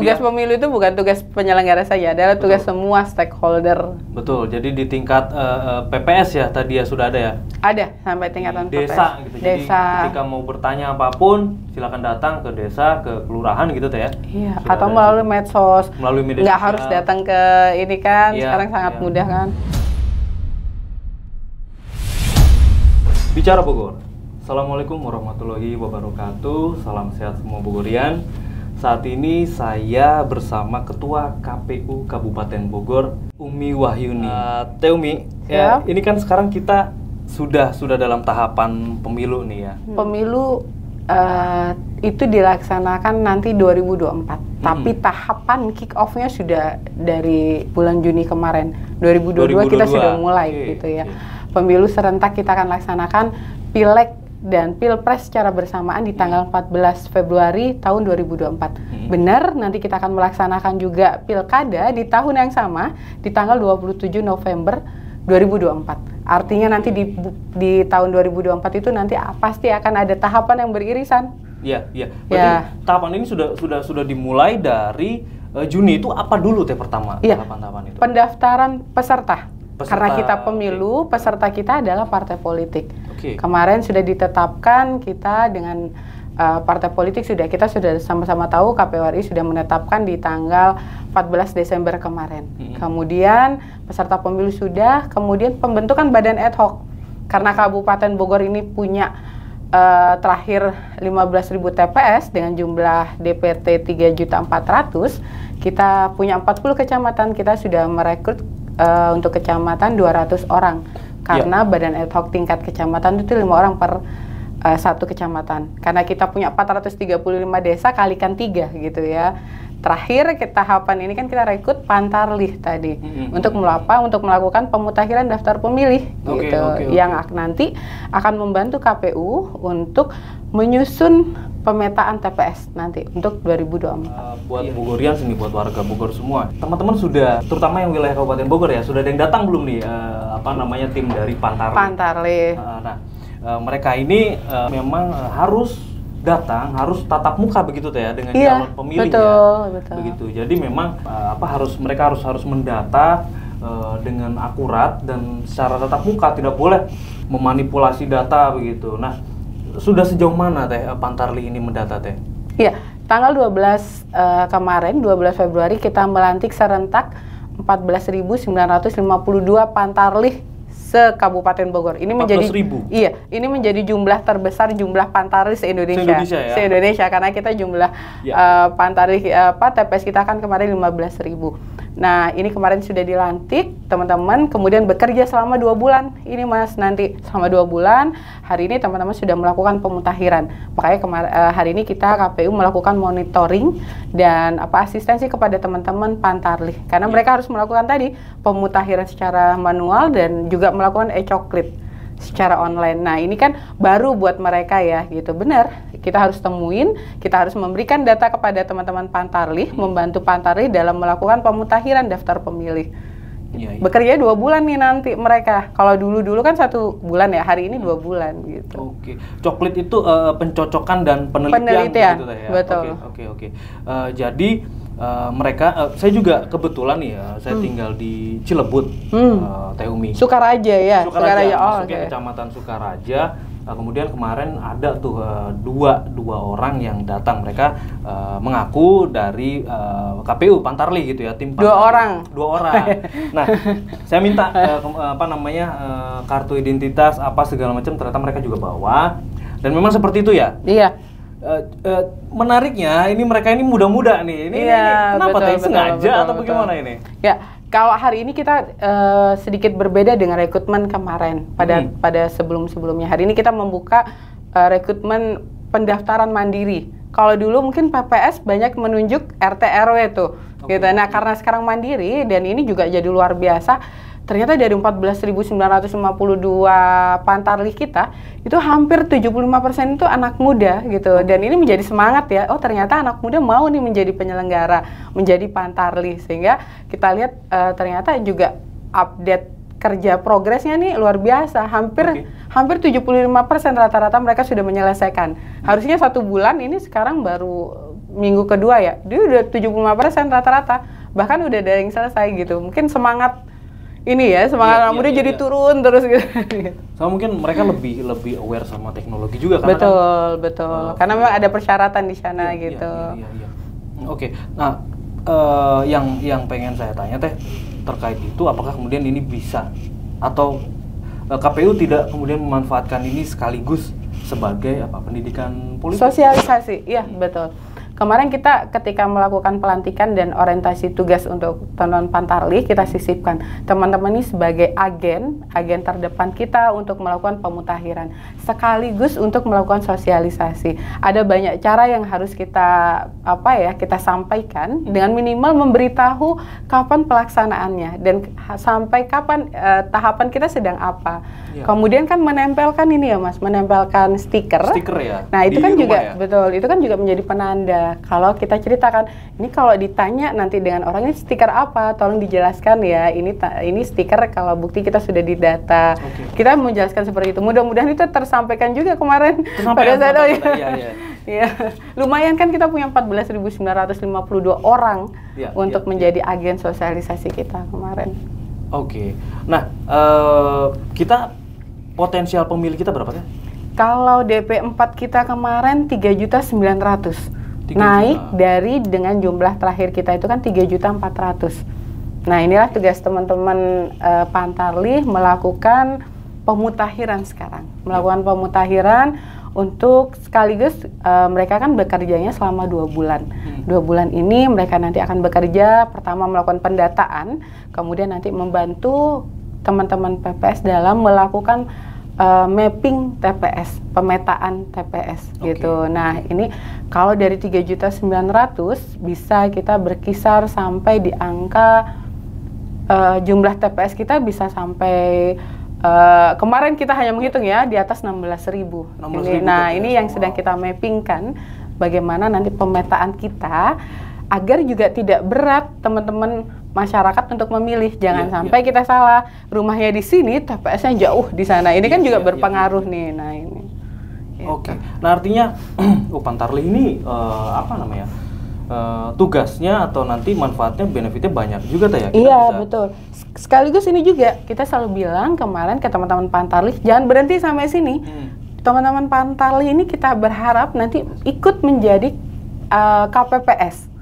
Tugas pemilu itu bukan tugas penyelenggara saja, adalah tugas semua stakeholder. Betul. Jadi di tingkat PPS ya tadi ya sudah ada ya. Ada sampai tingkatan di desa PPS. gitu. Desa. Jadi ketika mau bertanya apapun, silakan datang ke desa, ke kelurahan gitu teh ya. Iya. Atau melalui medsos. Melalui media nggak sosial. harus datang ke ini kan. Iya, sekarang sangat mudah kan. Bicara Bogor. Assalamualaikum warahmatullahi wabarakatuh. Salam sehat semua Bogorian. Saat ini saya bersama Ketua KPU Kabupaten Bogor, Umi Wahyuni. Teh Umi, ya, ini kan sekarang kita sudah dalam tahapan pemilu nih ya. Pemilu itu dilaksanakan nanti 2024. Tapi tahapan kick off-nya sudah dari bulan Juni kemarin. 2022 kita sudah mulai gitu ya. Pemilu serentak kita akan laksanakan Pileg dan Pilpres secara bersamaan di tanggal 14 Februari tahun 2024. Benar, nanti kita akan melaksanakan juga Pilkada di tahun yang sama di tanggal 27 November 2024. Artinya nanti di tahun 2024 itu nanti pasti akan ada tahapan yang beririsan. Iya. Berarti tahapan ini sudah dimulai dari Juni. Itu apa dulu teh pertama tahapan-tahapan itu? Pendaftaran peserta. Karena kita pemilu, peserta kita adalah partai politik. Kemarin sudah ditetapkan kita dengan partai politik kita sudah sama-sama tahu KPU RI sudah menetapkan di tanggal 14 Desember kemarin. Kemudian peserta pemilu sudah, kemudian pembentukan badan ad hoc. Karena Kabupaten Bogor ini punya terakhir 15.000 TPS dengan jumlah DPT 3.400.000, kita punya 40 kecamatan, kita sudah merekrut untuk kecamatan 200 orang. Karena badan ad hoc tingkat kecamatan itu 5 orang per satu kecamatan. Karena kita punya 435 desa kalikan 3 gitu ya. Terakhir tahapan ini kan kita rekrut Pantarlih tadi untuk melakukan pemutakhiran daftar pemilih yang nanti akan membantu KPU untuk menyusun pemetaan TPS nanti untuk 2024. Buat Bogorian sini, buat warga Bogor semua, teman-teman sudah, terutama yang wilayah Kabupaten Bogor ya, sudah ada yang datang belum nih tim dari Pantarlih? Mereka ini memang harus datang, harus tatap muka begitu ya dengan calon pemilih betul. Begitu. Jadi memang mereka harus mendata dengan akurat dan secara tatap muka, tidak boleh memanipulasi data begitu. Nah, sudah sejauh mana teh Pantarlih ini mendata teh? Iya, tanggal 12 kemarin 12 Februari kita melantik serentak 14.952 Pantarlih se-Kabupaten Bogor. Ini menjadi ini menjadi jumlah terbesar jumlah Pantarlih se-Indonesia. Se-Indonesia karena kita jumlah Pantarlih TPS kita kan kemarin 15.000. Nah, ini kemarin sudah dilantik, teman-teman, kemudian bekerja selama 2 bulan. Ini Mas, nanti selama 2 bulan, hari ini teman-teman sudah melakukan pemutakhiran. Makanya hari ini kita KPU melakukan monitoring dan asistensi kepada teman-teman Pantarlih. Karena mereka harus melakukan tadi pemutakhiran secara manual dan juga melakukan e-coklit secara online. Nah, ini kan baru buat mereka ya, gitu. Benar, kita harus temuin, kita harus memberikan data kepada teman-teman Pantarlih, membantu Pantarlih dalam melakukan pemutakhiran daftar pemilih. Bekerja 2 bulan nih nanti mereka. Kalau dulu kan 1 bulan ya, hari ini 2 bulan gitu. Coklit itu pencocokan dan penelitian gitu ya. Betul. Jadi mereka, saya juga kebetulan nih ya, saya tinggal di Cilebut, Teh Umi. Sukaraja ya. Sukaraja. Masuknya Kecamatan Sukaraja. Kemudian kemarin ada tuh dua orang yang datang, mereka mengaku dari KPU Pantarlih gitu ya, tim Pantarlih. 2 orang. Nah, saya minta kartu identitas segala macam, ternyata mereka juga bawa, dan memang seperti itu ya. Iya. Menariknya mereka ini muda-muda nih. Ini kenapa teh, sengaja atau bagaimana ini? Ya, kalau hari ini kita sedikit berbeda dengan rekrutmen kemarin pada sebelum-sebelumnya. Hari ini kita membuka rekrutmen pendaftaran mandiri. Kalau dulu mungkin PPS banyak menunjuk RT RW tuh. Gitu. Nah, karena sekarang mandiri dan ini juga jadi luar biasa. Ternyata dari 14.952 Pantarlih kita, itu hampir 75% itu anak muda gitu. Dan ini menjadi semangat ya, ternyata anak muda mau nih menjadi penyelenggara, menjadi Pantarlih. Sehingga kita lihat ternyata juga update kerja progresnya nih luar biasa. Hampir 75% rata-rata mereka sudah menyelesaikan. Harusnya 1 bulan, ini sekarang baru minggu kedua ya, dia udah 75% rata-rata. Bahkan udah ada yang selesai gitu. Mungkin semangat ini ya, semangat anak muda jadi turun terus gitu. Sama mungkin mereka lebih aware sama teknologi juga kan. Betul. Karena memang ada persyaratan di sana gitu. Iya. Oke. Nah, yang pengen saya tanya Teh terkait itu, apakah kemudian ini bisa atau KPU tidak kemudian memanfaatkan ini sekaligus sebagai pendidikan politik? Sosialisasi, iya betul. Kemarin kita ketika melakukan pelantikan dan orientasi tugas untuk teman-teman Pantarlih, kita sisipkan teman-teman ini sebagai agen terdepan kita untuk melakukan pemutahiran, sekaligus untuk melakukan sosialisasi. Ada banyak cara yang harus kita kita sampaikan dengan minimal memberitahu kapan pelaksanaannya dan sampai kapan tahapan kita sedang apa. Ya. Kemudian kan menempelkan ini ya Mas, menempelkan stiker. Stiker ya. Nah itu kan juga betul, itu kan juga menjadi penanda. Kalau kita ceritakan, ini kalau ditanya nanti dengan orangnya stiker apa, tolong dijelaskan ya. Ini stiker kalau bukti kita sudah didata. Kita menjelaskan seperti itu. Mudah-mudahan itu tersampaikan juga kemarin pada saat iya. Lumayan kan kita punya 14.952 orang untuk menjadi agen sosialisasi kita kemarin. Oke. Nah, kita potensial pemilih kita berapa ya? Kalau DP 4 kita kemarin 3.900.000. Naik dari dengan jumlah terakhir kita itu kan 3.400.000. Nah inilah tugas teman-teman Pantarlih melakukan pemutahiran sekarang. Melakukan pemutahiran untuk sekaligus mereka kan bekerjanya selama 2 bulan. 2 bulan ini mereka nanti akan bekerja, pertama melakukan pendataan, kemudian nanti membantu teman-teman PPS dalam melakukan mapping TPS, pemetaan TPS gitu. Nah ini kalau dari 3.900.000 bisa kita berkisar sampai di angka jumlah TPS kita bisa sampai kemarin kita hanya menghitung ya di atas 16.000. Nah ini yang sedang kita mappingkan bagaimana nanti pemetaan kita agar juga tidak berat teman-teman masyarakat untuk memilih. Jangan sampai kita salah, rumahnya di sini, TPS-nya jauh di sana. Ini kan juga berpengaruh nih. Nah ini. Oke. Nah artinya Pantarlih ini tugasnya atau nanti manfaatnya, benefitnya banyak juga ya? Betul. Sekaligus ini juga kita selalu bilang kemarin ke teman-teman Pantarlih, jangan berhenti sampai sini. Teman-teman Pantarlih ini kita berharap nanti ikut menjadi KPPS.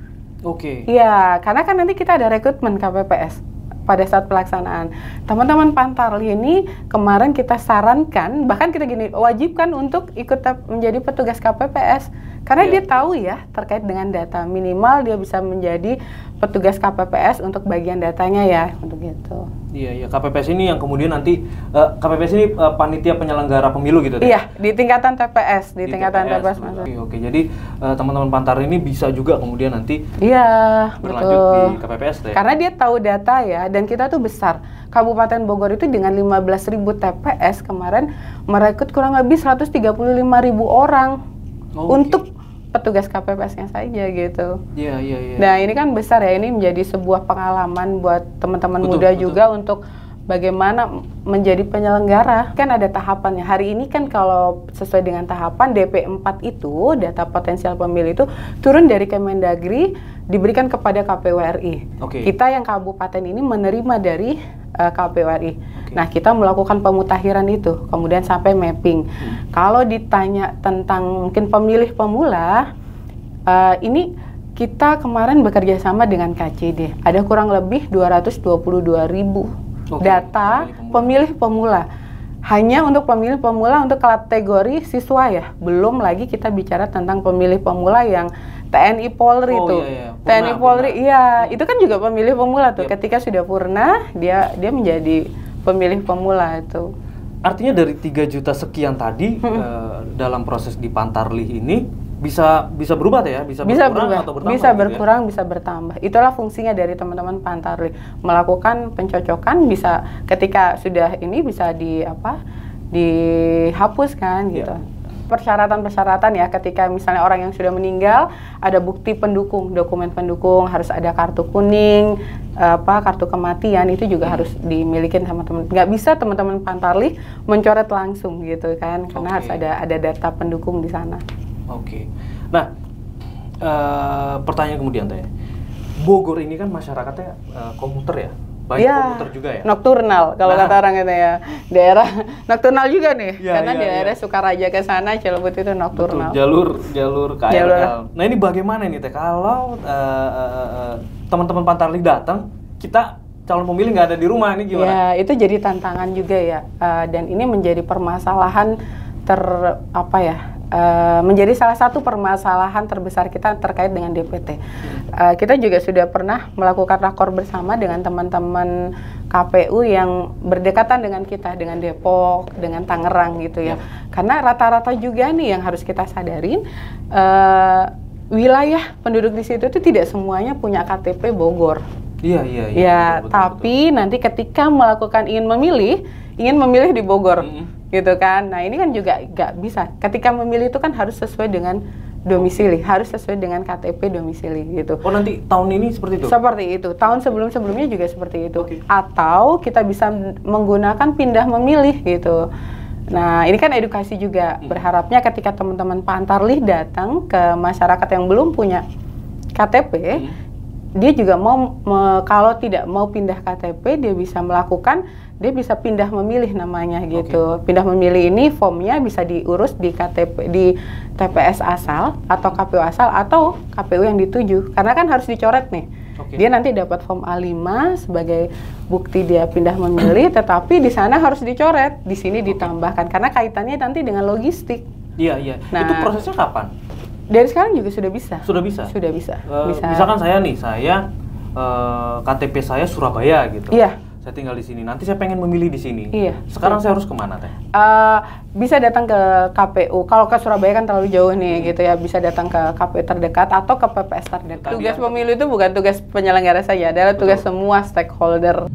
Iya, karena kan nanti kita ada rekrutmen KPPS pada saat pelaksanaan. Teman-teman Pantarlih ini kemarin kita sarankan, bahkan kita wajibkan untuk ikut menjadi petugas KPPS. Karena dia tahu ya terkait dengan data, minimal dia bisa menjadi petugas KPPS untuk bagian datanya ya, untuk gitu. Iya, KPPS ini yang kemudian nanti KPPS ini panitia penyelenggara pemilu gitu. Iya, di tingkatan TPS, di tingkatan TPS. Oke, jadi teman-teman Pantarlih ini bisa juga kemudian nanti berlanjut di KPPS ya. Karena dia tahu data ya, dan kita tuh besar. Kabupaten Bogor itu dengan 15.000 TPS kemarin merekrut kurang lebih 135.000 orang untuk petugas KPPS-nya saja gitu. Iya. Nah ini kan besar ya, ini menjadi sebuah pengalaman buat teman-teman muda juga untuk bagaimana menjadi penyelenggara. Kan ada tahapannya. Hari ini kan kalau sesuai dengan tahapan DP 4 itu, data potensial pemilih itu turun dari Kemendagri diberikan kepada KPU RI. Kita yang kabupaten ini menerima dari KPU RI. Nah kita melakukan pemutahiran itu, kemudian sampai mapping. Kalau ditanya tentang mungkin pemilih pemula, ini kita kemarin bekerja sama dengan KCD. Ada kurang lebih 222.000 data pemilih pemula. Hanya untuk pemilih pemula untuk kategori siswa ya. Belum lagi kita bicara tentang pemilih pemula yang TNI Polri tuh. TNI Polri, itu kan juga pemilih pemula tuh. Ketika sudah purna, dia menjadi pemilih pemula itu. Artinya dari 3 juta sekian tadi dalam proses di Pantarlih ini bisa berubah ya? Bisa berkurang atau bertambah? Bisa berkurang, bisa bertambah. Itulah fungsinya dari teman-teman Pantarlih, melakukan pencocokan. Bisa ketika sudah ini bisa dihapuskan gitu. Persyaratan-persyaratan ya, ketika misalnya orang yang sudah meninggal ada bukti pendukung, dokumen pendukung, harus ada kartu kuning, kartu kematian, itu juga harus dimiliki sama teman. Nggak bisa teman-teman Pantarlih mencoret langsung gitu kan, karena harus ada data pendukung di sana. Nah pertanyaan kemudian Teh. Bogor ini kan masyarakatnya komuter ya? Banyak komuter juga ya? Nokturnal kalau kata orang itu ya. Daerah nokturnal juga nih. Karena daerah Sukaraja ke sana Cilebut itu nokturnal. Jalur KRL. Nah, ini bagaimana nih Teh kalau teman-teman Pantarlih datang, kita calon pemilih nggak ada di rumah, ini gimana? Ya, itu jadi tantangan juga ya. Dan ini menjadi permasalahan menjadi salah satu permasalahan terbesar kita terkait dengan DPT. Kita juga sudah pernah melakukan rakor bersama dengan teman-teman KPU yang berdekatan dengan kita, dengan Depok, dengan Tangerang gitu ya. Karena rata-rata juga nih yang harus kita sadarin, wilayah penduduk di situ itu tidak semuanya punya KTP Bogor. Iya. Betul. Nanti ketika ingin memilih di Bogor. Gitu kan. Nah, ini kan juga nggak bisa. Ketika memilih itu kan harus sesuai dengan domisili, harus sesuai dengan KTP domisili gitu. Oh, nanti tahun ini seperti itu? Seperti itu. Tahun sebelum-sebelumnya juga seperti itu. Atau kita bisa menggunakan pindah memilih gitu. Nah, ini kan edukasi juga. Berharapnya ketika teman-teman Pantarlih datang ke masyarakat yang belum punya KTP, dia juga kalau tidak mau pindah KTP, dia bisa pindah memilih namanya gitu. Pindah memilih ini formnya bisa diurus di KTP, di TPS asal atau KPU asal atau KPU yang dituju. Karena kan harus dicoret nih. Dia nanti dapat form A5 sebagai bukti dia pindah memilih, tetapi di sana harus dicoret, di sini ditambahkan karena kaitannya nanti dengan logistik. Iya. Nah, itu prosesnya kapan? Dari sekarang juga sudah bisa. Sudah bisa? Sudah bisa. Misalkan saya KTP saya Surabaya gitu. Iya. Saya tinggal di sini. Nanti saya pengen memilih di sini. Iya. Sekarang saya harus kemana Teh? Bisa datang ke KPU. Kalau ke Surabaya kan terlalu jauh nih gitu ya. Bisa datang ke KPU terdekat atau ke PPS terdekat. Tugas pemilu itu bukan tugas penyelenggara saja, adalah tugas semua stakeholder.